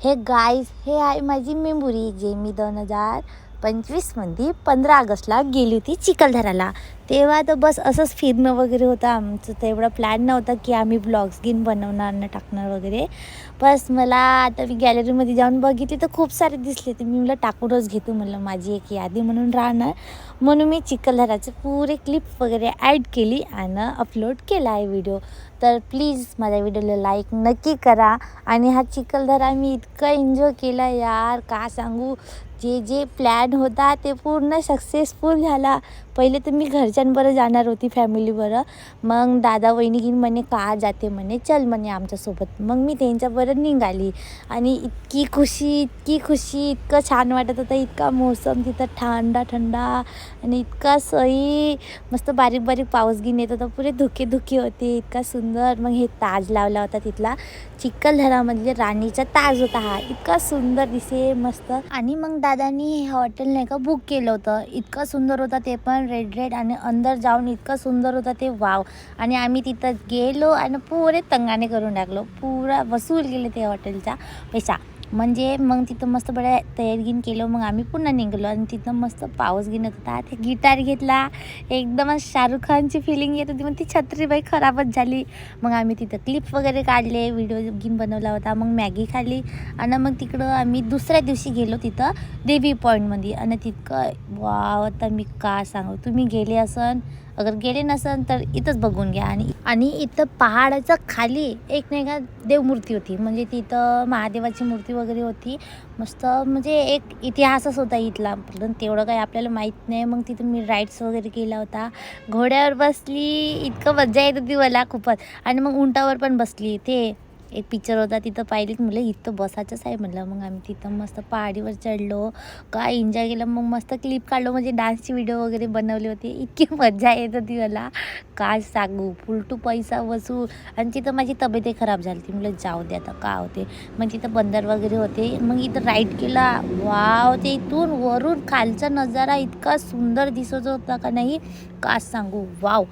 हे गाईज, हे आहे माझी मेमोरी जे मी 2025मध्ये 15 ऑगस्टला गेली होती चिखलदऱ्याला. तेव्हा तर बस असंच फिरणं वगैरे होतं आमचं. तेवढा प्लॅन नव्हता की आम्ही ब्लॉग्स घेऊन बनवणार ना टाकणार वगैरे. बस मला आता मी गॅलरीमध्ये जाऊन बघितली तर खूप सारे दिसले, तर मी म्हटलं टाकूनच घेतो, म्हटलं माझी एक यादी म्हणून राहणार. म्हणून मी चिखलदऱ्याचे पुरे क्लिप वगैरे ॲड केली आणि अपलोड केला आहे व्हिडिओ. तर प्लीज माझ्या व्हिडिओला लाईक नक्की करा. आणि हा चिखलदरा मी इतकं एन्जॉय केला यार, का सांगू. जे प्लॅन होता ते पूर्ण सक्सेसफुल झाला. पहिले तर मी घरच्यांबरोबर जाणार होती, फॅमिलीबरोबर. मग दादा वहिनी घेऊन म्हणे का जाते, म्हणे चल म्हणे आमच्यासोबत. मग मी त्यांच्याबरोबर निघाली आणि इतकी खुशी, इतकं छान वाटत होतं. इतका मौसम तिथं थंडा आणि इतका सही मस्त बारीक बारीक पाऊस घेऊन येत होता. पुरे धुके होते, इतका सुंदर. मग हे ताज लावला होता तिथला, चिखलदरामधले राणीचा ताज होता हा. इतका सुंदर दिसे मस्त. आणि मग दादानी हे हॉटेल नाही का बुक केलं होतं. इतकं सुंदर होतं ते पण, रेड आणि अंदर जाऊन इतकं सुंदर होतं ते, वाव. आणि आम्ही तिथं गेलो आणि पुरे तंगाने करून टाकलो, पुरा वसूल केले ते हॉटेलचा पैसा. म्हणजे मग तिथं मस्त बड्या तयारी घेऊन केलं. मग आम्ही पुन्हा निघालो आणि तिथं मस्त पाऊस घेऊन होता. ते गिटार घेतला, एकदमच शाहरुख खानची फिलिंग येत होती. मग ती छत्री बाई खराबच झाली. मग आम्ही तिथं क्लिप वगैरे काढले, व्हिडिओ घेऊन बनवला होता. मग मॅगी खाल्ली आणि मग तिकडं आम्ही दुसऱ्या दिवशी गेलो तिथं देवी पॉईंटमध्ये. आणि तितकं वाव, आता मी का सांगू. तुम्ही गेले असन, अगर गेले नसन तर इथंच बघून घ्या. आणि इथं पहाडाच्या खाली एक नाही का देवमूर्ती होती, म्हणजे तिथं महादेवाची मूर्ती वगैरे होती मस्त. म्हणजे एक इतिहासच होता इथला, पण तेवढं काही आपल्याला माहीत नाही. मग तिथं मी राईड्स वगैरे केला होता, घोड्यावर बसली, इतकं मजा येत होती मला खूपच. आणि मग उंटावर पण बसली. ते एक पिक्चर होता तिथं पाहिलीत, म्हटलं इथं बसायचंच आहे म्हटलं. मग आम्ही तिथं मस्त पहाडीवर चढलो, काय एन्जॉय केलं. मग मस्त क्लिप काढलो, म्हणजे डान्सची व्हिडिओ वगैरे बनवली होती. इतकी मजा येत होती मला, काय सांगू. फुलटू पैसा वसूल. आणि तिथं माझी तब्येतही खराब झाली होती, म्हटलं जाऊ दे आता का होते. मग तिथं बंदर वगैरे होते. मग इथं राईड केला, वाव. ते इथून वरून खालचा नजारा इतका सुंदर दिसत होता का नाही, का सांगू, वाव.